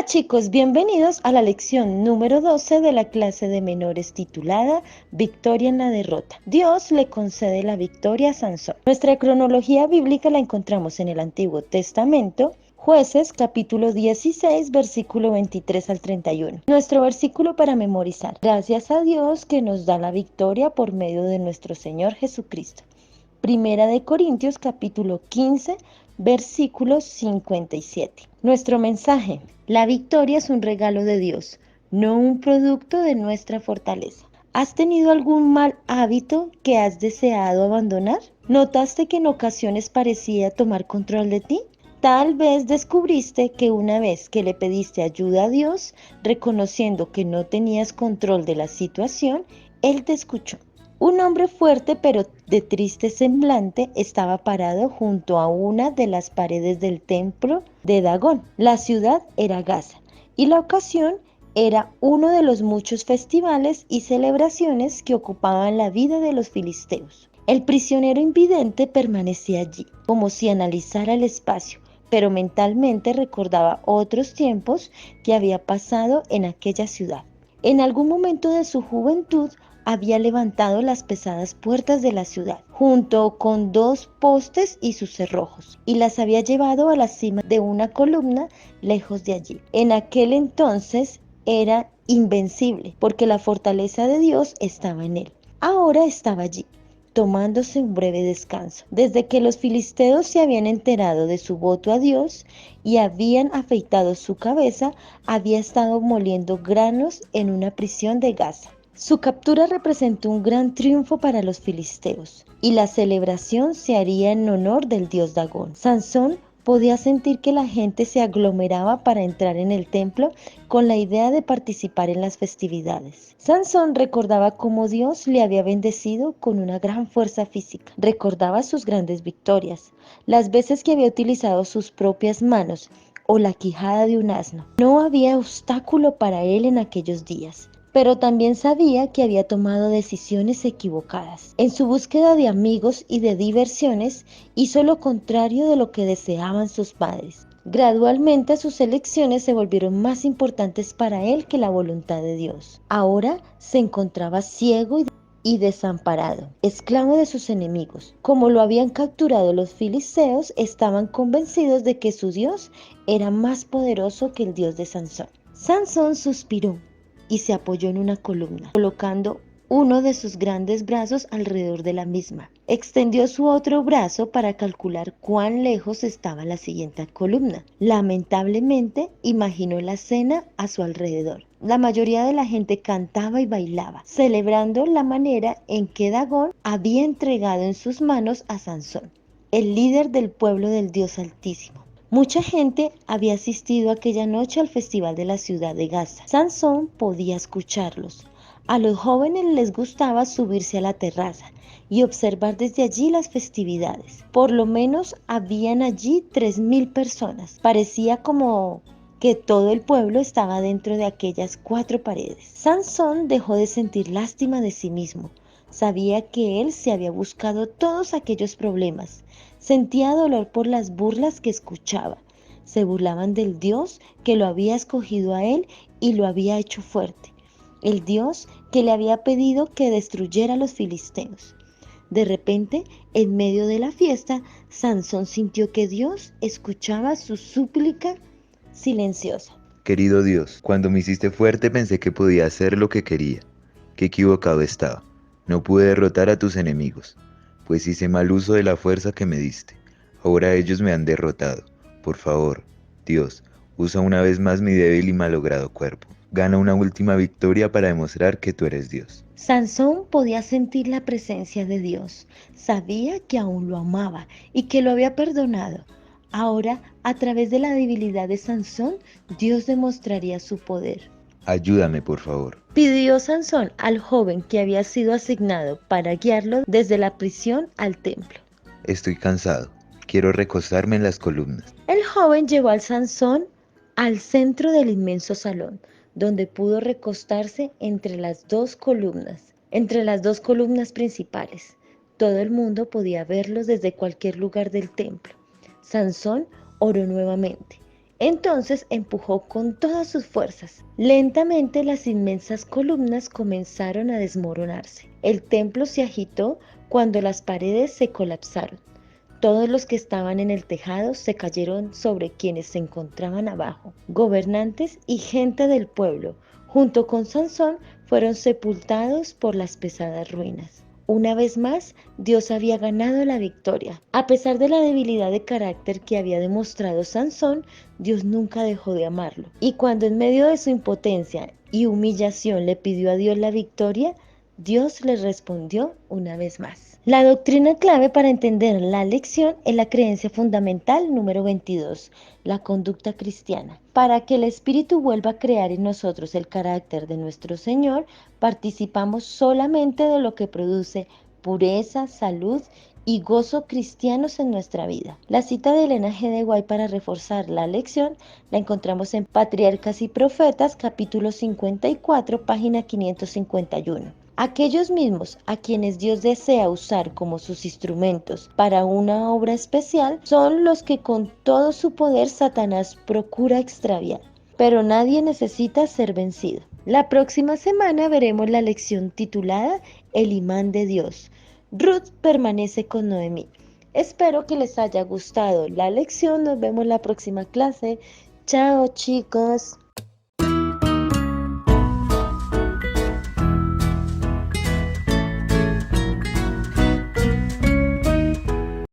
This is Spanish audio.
Chicos, bienvenidos a la lección número 12 de la clase de menores titulada Victoria en la derrota. Dios le concede la victoria a Sansón. Nuestra cronología bíblica la encontramos en el Antiguo Testamento, Jueces capítulo 16, versículo 23 al 31. Nuestro versículo para memorizar. Gracias a Dios que nos da la victoria por medio de nuestro Señor Jesucristo. Primera de Corintios capítulo 15, versículo 57. Nuestro mensaje: la victoria es un regalo de Dios, no un producto de nuestra fortaleza. ¿Has tenido algún mal hábito que has deseado abandonar? ¿Notaste que en ocasiones parecía tomar control de ti? Tal vez descubriste que una vez que le pediste ayuda a Dios, reconociendo que no tenías control de la situación, Él te escuchó. Un hombre fuerte pero de triste semblante estaba parado junto a una de las paredes del templo de Dagón. La ciudad era Gaza y la ocasión era uno de los muchos festivales y celebraciones que ocupaban la vida de los filisteos. El prisionero invidente permanecía allí, como si analizara el espacio, pero mentalmente recordaba otros tiempos que había pasado en aquella ciudad. En algún momento de su juventud había levantado las pesadas puertas de la ciudad, junto con 2 postes y sus cerrojos, y las había llevado a la cima de una columna lejos de allí. En aquel entonces era invencible, porque la fortaleza de Dios estaba en él. Ahora estaba allí, tomándose un breve descanso. Desde que los filisteos se habían enterado de su voto a Dios y habían afeitado su cabeza, había estado moliendo granos en una prisión de Gaza. Su captura representó un gran triunfo para los filisteos, y la celebración se haría en honor del dios Dagón. Sansón podía sentir que la gente se aglomeraba para entrar en el templo con la idea de participar en las festividades. Sansón recordaba cómo Dios le había bendecido con una gran fuerza física. Recordaba sus grandes victorias, las veces que había utilizado sus propias manos o la quijada de un asno. No había obstáculo para él en aquellos días. Pero también sabía que había tomado decisiones equivocadas. En su búsqueda de amigos y de diversiones, hizo lo contrario de lo que deseaban sus padres. Gradualmente sus elecciones se volvieron más importantes para él que la voluntad de Dios. Ahora se encontraba ciego y desamparado, esclavo de sus enemigos. Como lo habían capturado los filisteos, estaban convencidos de que su Dios era más poderoso que el Dios de Sansón. Sansón suspiró y se apoyó en una columna, colocando uno de sus grandes brazos alrededor de la misma. Extendió su otro brazo para calcular cuán lejos estaba la siguiente columna. Lamentablemente, imaginó la escena a su alrededor. La mayoría de la gente cantaba y bailaba, celebrando la manera en que Dagón había entregado en sus manos a Sansón, el líder del pueblo del Dios Altísimo. Mucha gente había asistido aquella noche al festival de la ciudad de Gaza. Sansón podía escucharlos. A los jóvenes les gustaba subirse a la terraza y observar desde allí las festividades. Por lo menos habían allí 3,000 personas. Parecía como que todo el pueblo estaba dentro de aquellas 4 paredes. Sansón dejó de sentir lástima de sí mismo. Sabía que él se había buscado todos aquellos problemas. Sentía dolor por las burlas que escuchaba. Se burlaban del Dios que lo había escogido a él y lo había hecho fuerte. El Dios que le había pedido que destruyera a los filisteos. De repente, en medio de la fiesta, Sansón sintió que Dios escuchaba su súplica silenciosa. Querido Dios, cuando me hiciste fuerte pensé que podía hacer lo que quería. Qué equivocado estaba. No pude derrotar a tus enemigos, pues hice mal uso de la fuerza que me diste. Ahora ellos me han derrotado. Por favor, Dios, usa una vez más mi débil y malogrado cuerpo. Gana una última victoria para demostrar que tú eres Dios. Sansón podía sentir la presencia de Dios. Sabía que aún lo amaba y que lo había perdonado. Ahora, a través de la debilidad de Sansón, Dios demostraría su poder. Ayúdame, por favor. Pidió Sansón al joven que había sido asignado para guiarlo desde la prisión al templo. Estoy cansado. Quiero recostarme en las columnas. El joven llevó al Sansón al centro del inmenso salón, donde pudo recostarse entre las 2 columnas principales. Todo el mundo podía verlos desde cualquier lugar del templo. Sansón oró nuevamente Entonces empujó con todas sus fuerzas. Lentamente las inmensas columnas comenzaron a desmoronarse. El templo se agitó cuando las paredes se colapsaron. Todos los que estaban en el tejado se cayeron sobre quienes se encontraban abajo. Gobernantes y gente del pueblo, junto con Sansón, fueron sepultados por las pesadas ruinas. Una vez más, Dios había ganado la victoria. A pesar de la debilidad de carácter que había demostrado Sansón, Dios nunca dejó de amarlo. Y cuando en medio de su impotencia y humillación le pidió a Dios la victoria, Dios le respondió una vez más. La doctrina clave para entender la lección es la creencia fundamental número 22, la conducta cristiana. Para que el Espíritu vuelva a crear en nosotros el carácter de nuestro Señor, participamos solamente de lo que produce pureza, salud y gozo cristianos en nuestra vida. La cita de Elena G. de White para reforzar la lección la encontramos en Patriarcas y Profetas, capítulo 54, página 551. Aquellos mismos a quienes Dios desea usar como sus instrumentos para una obra especial son los que con todo su poder Satanás procura extraviar. Pero nadie necesita ser vencido. La próxima semana veremos la lección titulada El imán de Dios. Ruth permanece con Noemí. Espero que les haya gustado la lección. Nos vemos la próxima clase. Chao, chicos.